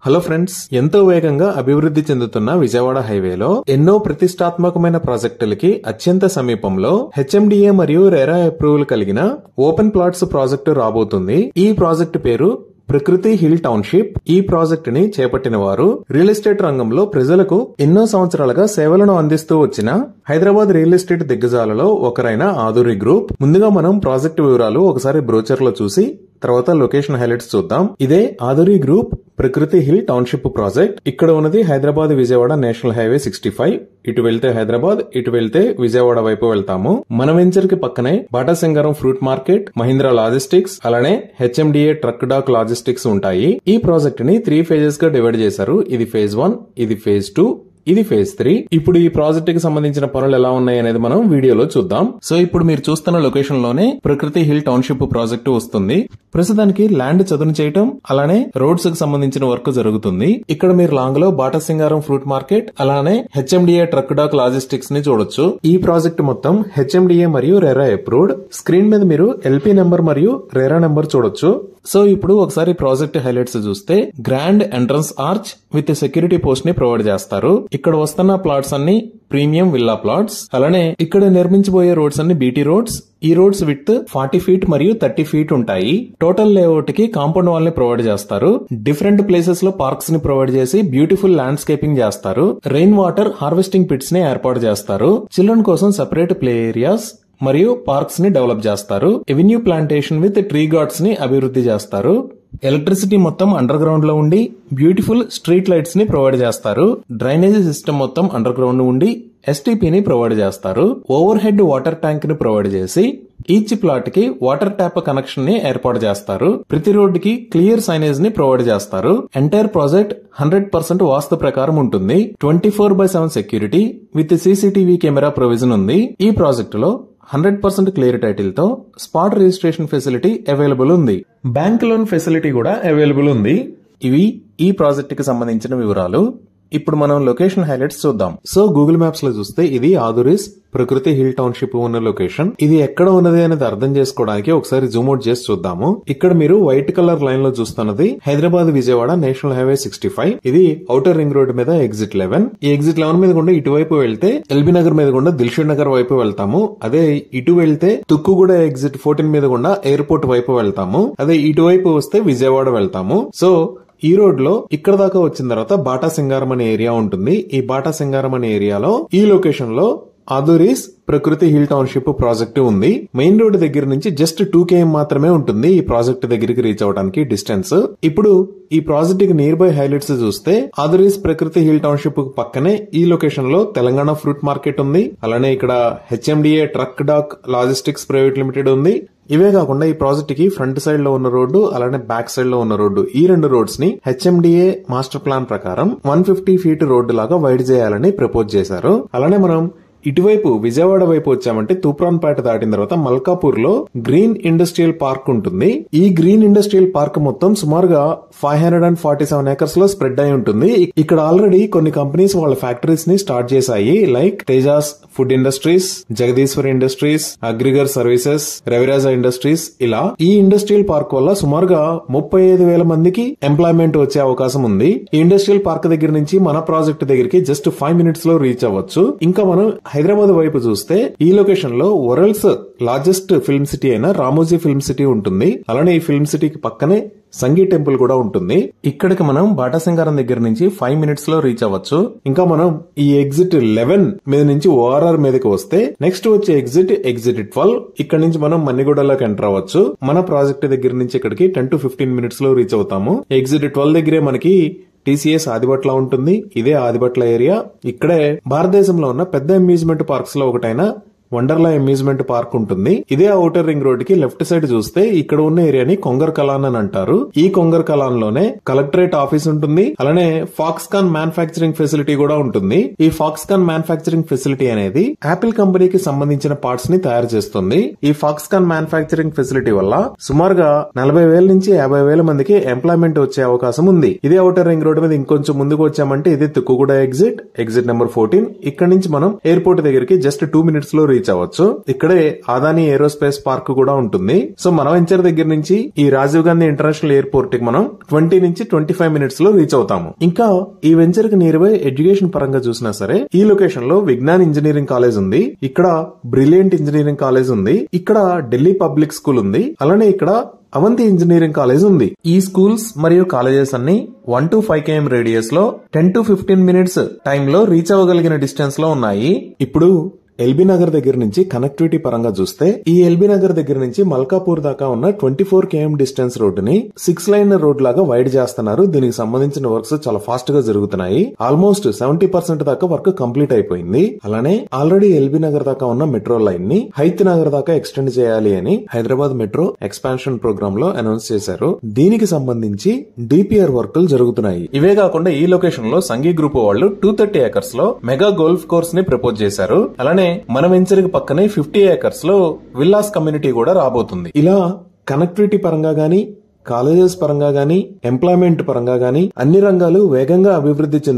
Hello friends, ఎంతో వేగంగా అభివృద్ధి చెందుతున్న విజయవాడ హైవేలో ఎన్నో ప్రతిష్టాత్మకమైన ప్రాజెక్టులకి అత్యంత సమీపంలో హెచ్ఎండిఏ మరియు రెరా అప్రూవల్ కలిగిన ఓపెన్ ప్లాట్స్ ప్రాజెక్టు రాబోతుంది. ఈ ప్రాజెక్టు పేరు ప్రకృతి హిల్ టౌన్షిప్. ఈ ప్రాజెక్ట్ ని చేపట్టిన వారు రియల్ ఎస్టేట్ రంగంలో ప్రజలకు ఎన్నో సంవత్సరాలుగా సేవలను అందిస్తూ వచ్చిన హైదరాబాద్ రియల్ ఎస్టేట్ దిగ్గజాలలో ఒకరైన ఆదురి గ్రూప్. ముందుగా మనం ప్రాజెక్టు వివరాలు ఒకసారి బ్రోచర్ లో చూసి తర్వాత లొకేషన్ హైలైట్స్ చూద్దాం. ఇదే ఆదురి గ్రూప్ ప్రకృతి హిల్ టౌన్షిప్ ప్రాజెక్ట్. ఇక్కడ ఉన్నది హైదరాబాద్ విజయవాడ నేషనల్ హైవే 65. ఇటు వెళ్తే హైదరాబాద్, ఇటు వెళ్తే విజయవాడ వైపు వెళ్తాము. మన వెంచర్ కి పక్కనే బాటా సింగారం ఫ్రూట్ మార్కెట్, మహీంద్రా లాజిస్టిక్స్, అలానే హెచ్ఎండిఏ ట్రక్ డాక్ లాజిస్టిక్స్ ఉంటాయి. ఈ ప్రాజెక్ట్ ని 3 phases గా డివైడ్ చేశారు. ఇది phase 1, ఇది phase 2, ఇది phase 3. ఇప్పుడు ఈ ప్రాజెక్ట్ కి సంబంధించిన పనులు ఎలా ఉన్నాయి అనేది మనం వీడియోలో చూద్దాం. సో ఇప్పుడు మీరు చూస్తున్న లొకేషన్ లోనే ప్రకృతి హిల్ టౌన్షిప్ ప్రాజెక్టు వస్తుంది. ప్రస్తుతానికి ల్యాండ్ చదును చేయటం, అలానే రోడ్స్ కి సంబంధించిన వర్క్ జరుగుతుంది. ఇక్కడ మీరు లాంగ్ లో బాటా సింగారం ఫ్రూట్ మార్కెట్, అలానే హెచ్ఎండిఏ ట్రక్ డాక్ లాజిస్టిక్స్ ని చూడొచ్చు. ఈ ప్రాజెక్ట్ మొత్తం హెచ్ఎండిఏ మరియు రెరా అప్రూవ్డ్. స్క్రీన్ మీద మీరు ఎల్పీ నెంబర్ మరియు రెరా నెంబర్ చూడొచ్చు. సో ఇప్పుడు ఒకసారి ప్రాజెక్ట్ హైలైట్స్ చూస్తే grand entrance arch with security post ని ప్రొవైడ్ చేస్తారు. ఇక్కడ వస్తున్న ప్లాట్స్ అన్ని ప్రీమియం విల్లా ప్లాట్స్. అలానే ఇక్కడ నిర్మించబోయే రోడ్స్ అన్ని బీటీ రోడ్స్. ఈ రోడ్స్ విత్ 40 feet మరియు 30 feet ఉంటాయి. టోటల్ లేఅవుట్ కి కాంపౌండ్ వాల్ ని ప్రొవైడ్ చేస్తారు. డిఫరెంట్ ప్లేసెస్ లో పార్క్స్ ని ప్రొవైడ్ చేసి బ్యూటిఫుల్ ల్యాండ్స్కేపింగ్ చేస్తారు. రెయిన్ వాటర్ హార్వెస్టింగ్ పిట్స్ ని ఏర్పాటు చేస్తారు. చిల్డ్రన్ కోసం సెపరేట్ ప్లే ఏరియాస్ మరియు పార్క్స్ ని డెవలప్ చేస్తారు. Avenue plantation with tree guards ని అభివృద్ధి చేస్తారు. ఎలక్ట్రిసిటీ మొత్తం అండర్ గ్రౌండ్ లో ఉండి బ్యూటిఫుల్ స్ట్రీట్ లైట్స్ ని ప్రొవైడ్ చేస్తారు. డ్రైనేజీ సిస్టమ్ మొత్తం అండర్ గ్రౌండ్ ఉండి ఎస్టీపీ ప్రొవైడ్ చేస్తారు. ఓవర్ హెడ్ వాటర్ ట్యాంక్ ని ప్రొవైడ్ చేసి ఈచ్ ప్లాట్ కి వాటర్ ట్యాప్ కనెక్షన్ ని ఏర్పాటు చేస్తారు. ప్రతి రోడ్డు కి క్లియర్ సైనేజ్ ని ప్రొవైడ్ చేస్తారు. ఎంటైర్ ప్రాజెక్ట్ 100% వాస్తు ప్రకారం ఉంటుంది. 24/7 security with CCTV camera provision ఉంది. ఈ ప్రాజెక్ట్ లో 100% క్లియర్ టైటిల్ తో స్పాట్ రిజిస్ట్రేషన్ ఫెసిలిటీ అవైలబుల్ ఉంది. బ్యాంక్ లోన్ ఫెసిలిటీ కూడా అవైలబుల్ ఉంది. ఇవి ఈ ప్రాజెక్ట్ కి సంబంధించిన వివరాలు. ఇప్పుడు మనం లొకేషన్ హైలైట్స్ చూద్దాం. సో గూగుల్ మ్యాప్స్ లో చూస్తే ఇది ఆదురిస్ ప్రకృతి హిల్ టౌన్షిప్ ఉన్న లొకేషన్. ఇది ఎక్కడ ఉన్నది అనేది అర్థం చేసుకోవడానికి ఒకసారి జూమ్ అవుట్ చేసి చూద్దాము. ఇక్కడ మీరు వైట్ కలర్ లైన్ లో చూస్తున్నది హైదరాబాద్ విజయవాడ నేషనల్ హైవే 65. ఇది ఔటర్ రింగ్ రోడ్ మీద ఎగ్జిట్ 11. ఈ ఎగ్జిట్ 11 మీద గుండా ఇటువైపు వెళ్తే ఎల్బీ నగర్ మీద గుండా దిల్షుక్ నగర్ వైపు వెళ్తాము. అదే ఇటు వెళ్తే తుక్కుగూడ ఎగ్జిట్ 14 మీద గుండా ఎయిర్పోర్ట్ వైపు వెళ్తాము. అదే ఇటువైపు వస్తే విజయవాడ వెళ్తాము. సో ఈ రోడ్ లో ఇక్కడ దాకా వచ్చిన తర్వాత బాటా సింగారం అనే ఏరియా ఉంటుంది. ఈ బాటా సింగారం అనే ఏరియాలో ఈ లొకేషన్ లో ఆదురీస్ ప్రకృతి హిల్ టౌన్షిప్ ప్రాజెక్టు ఉంది. మెయిన్ రోడ్ దగ్గర నుంచి జస్ట్ 2 km మాత్రమే ఉంటుంది ఈ ప్రాజెక్ట్ దగ్గరికి రీచ్ అవడానికి డిస్టెన్స్. ఇప్పుడు ఈ ప్రాజెక్ట్ కి నియర్ బై హైలైట్స్ చూస్తే ఆదురీస్ ప్రకృతి హిల్ టౌన్షిప్ పక్కనే ఈ లొకేషన్ లో తెలంగాణ ఫ్రూట్ మార్కెట్ ఉంది. అలానే ఇక్కడ HMDA truck dock logistics private limited ఉంది. ఇవే కాకుండా ఈ ప్రాజెక్ట్ కి ఫ్రంట్ సైడ్ లో ఉన్న రోడ్డు, అలానే బ్యాక్ సైడ్ లో ఉన్న రోడ్డు, ఈ 2 రోడ్స్ ని హెచ్ఎండిఏ మాస్టర్ ప్లాన్ ప్రకారం 150 feet రోడ్డు లాగా వైడ్ చేయాలని ప్రపోజ్ చేశారు. అలానే మనం ఇటువైపు విజయవాడ వైపు వచ్చామంటే తూప్రాన్పేట దాటిన తర్వాత మల్కాపూర్ లో గ్రీన్ ఇండస్ట్రియల్ పార్క్ ఉంటుంది. ఈ గ్రీన్ ఇండస్ట్రియల్ పార్క్ మొత్తం సుమారుగా 547 acres లో స్ప్రెడ్ అయి ఉంటుంది. ఇక్కడ ఆల్రెడీ కొన్ని కంపెనీస్ వాళ్ళ ఫ్యాక్టరీస్ ని స్టార్ట్ చేశాయి. Like Tejas food industries, Jagadishwar industries, అగ్రిగర్ సర్వీసెస్, రవిరాజా ఇండస్ట్రీస్. ఇలా ఈ ఇండస్ట్రియల్ పార్క్ వల్ల సుమారుగా 35,000 మందికి ఎంప్లాయ్మెంట్ వచ్చే అవకాశం ఉంది. ఈ ఇండస్ట్రియల్ పార్క్ దగ్గర నుంచి మన ప్రాజెక్ట్ దగ్గరికి జస్ట్ 5 minutes లో రీచ్ అవ్వచ్చు. ఇంకా మనం హైదరాబాద్ వైపు చూస్తే ఈ లొకేషన్ లో వరల్డ్స్ లార్జెస్ట్ ఫిల్మ్ సిటీ అయిన రామోజీ ఫిల్మ్ సిటీ ఉంటుంది. అలానే ఈ ఫిల్మ్ సిటీకి పక్కనే సంగీ టెంపుల్ కూడా ఉంటుంది. ఇక్కడికి మనం బాటా సింగారం దగ్గర నుంచి 5 minutes లో రీచ్ అవ్వచ్చు. ఇంకా మనం ఈ ఎగ్జిట్ 11 మీద నుంచి ఓఆర్ఆర్ మీదకి వస్తే నెక్స్ట్ వచ్చే ఎగ్జిట్ 12. ఇక్కడ నుంచి మనం మన్నిగూడలోకి ఎంటర్ అవ్వచ్చు. మన ప్రాజెక్ట్ దగ్గర నుంచి ఇక్కడికి 10 to 15 minutes లో రీచ్ అవుతాము. ఎగ్జిట్ 12 దగ్గరే మనకి టీసీఎస్ ఆదిబట్ల ఉంటుంది. ఇదే ఆదిబట్ల ఏరియా. ఇక్కడే భారతదేశంలో ఉన్న పెద్ద అమ్యూజ్మెంట్ పార్క్స్ లో ఒకటైన వండర్లా అమ్యూజ్మెంట్ పార్క్ ఉంటుంది. ఇదే ఔటర్ రింగ్ రోడ్ కి లెఫ్ట్ సైడ్ చూస్తే ఇక్కడ ఉన్న ఏరియాని కొంగర్ కలాన్ అని అంటారు. ఈ కొంగర్ కలాన్ లోనే కలెక్టరేట్ ఆఫీస్ ఉంటుంది. అలానే ఫాక్స్కాన్ మ్యానుఫ్యాక్చరింగ్ ఫెసిలిటీ కూడా ఉంటుంది. ఈ ఫాక్స్కాన్ మ్యానుఫ్యాక్చరింగ్ ఫెసిలిటీ అనేది యాపిల్ కంపెనీకి సంబంధించిన పార్ట్స్ ని తయారు చేస్తుంది. ఈ ఫాక్స్కాన్ మ్యానుఫ్యాక్చరింగ్ ఫెసిలిటీ వల్ల సుమారుగా 40,000 నుంచి 50,000 మందికి ఎంప్లాయ్మెంట్ వచ్చే అవకాశం ఉంది. ఇదే ఔటర్ రింగ్ రోడ్ మీద ఇంకొంచెం ముందుకు వచ్చామంటే ఇది తుక్కుగూడ ఎగ్జిట్ నెంబర్ 14. ఇక్కడ నుంచి మనం ఎయిర్పోర్ట్ దగ్గరికి జస్ట్ 2 minutes లో రీచ్ అవ్వచ్చు. ఇక్కడే అదానీ ఏరోస్పేస్ పార్క్ కూడా ఉంటుంది. సో మన వెంచర్ దగ్గర నుంచి ఈ రాజీవ్ గాంధీ ఇంటర్నేషనల్ ఎయిర్పోర్ట్ కి మనం 20 నుంచి 25 మినిట్స్ లో రీచ్ అవుతాము. ఇంకా ఈ వెంచర్ కి నియర్ బై ఎడ్యుకేషన్ పరంగా చూసినా సరే ఈ లొకేషన్ లో విజ్ఞాన్ ఇంజనీరింగ్ కాలేజ్ ఉంది, ఇక్కడ బ్రిలియంట్ ఇంజనీరింగ్ కాలేజ్ ఉంది, ఇక్కడ ఢిల్లీ పబ్లిక్ స్కూల్ ఉంది, అలానే ఇక్కడ అవంతి ఇంజనీరింగ్ కాలేజ్ ఉంది. ఈ స్కూల్స్ మరియు కాలేజెస్ అన్ని 1 to 5 km రేడియస్ లో 10 to 15 మినిట్స్ టైమ్ లో రీచ్ అవ్వగలిగిన డిస్టెన్స్ లో ఉన్నాయి. ఇప్పుడు ఎల్బీ నగర్ దగ్గర నుంచి కనెక్టివిటీ పరంగా చూస్తే ఈ ఎల్బీ నగర్ దగ్గర నుంచి మల్కాపూర్ దాకా ఉన్న 24 km డిస్టెన్స్ రోడ్డుని 6 లైన్ రోడ్ లాగా వైడ్ చేస్తున్నారు. దీనికి సంబంధించిన వర్క్స్ చాలా ఫాస్ట్ గా జరుగుతున్నాయి. ఆల్మోస్ట్ 70% దాకా వర్క్ కంప్లీట్ అయిపోయింది. అలానే ఆల్రెడీ ఎల్బీ నగర్ దాకా ఉన్న మెట్రో లైన్ ని హైత్ నగర్ దాకా ఎక్స్టెండ్ చేయాలి అని హైదరాబాద్ మెట్రో ఎక్స్పాన్షన్ ప్రోగ్రామ్ లో అనౌన్స్ చేశారు. దీనికి సంబంధించి డిపిఆర్ వర్కులు జరుగుతున్నాయి. ఇవే కాకుండా ఈ లొకేషన్ లో సంఘీ గ్రూప్ వాళ్ళు 230 acres లో మెగా గోల్ఫ్ కోర్స్ ని ప్రపోజ్ చేశారు. అలానే మన వెంచర్ కి పక్కనే 50 acres లో విల్లాస్ కమ్యూనిటీ కూడా రాబోతుంది. ఇలా కనెక్టివిటీ పరంగా గానీ, కాలేజెస్ పరంగా గానీ, ఎంప్లాయ్మెంట్ పరంగా గానీ అన్ని రంగాలు వేగంగా అభివృద్ధి చెందుతున్నాయి.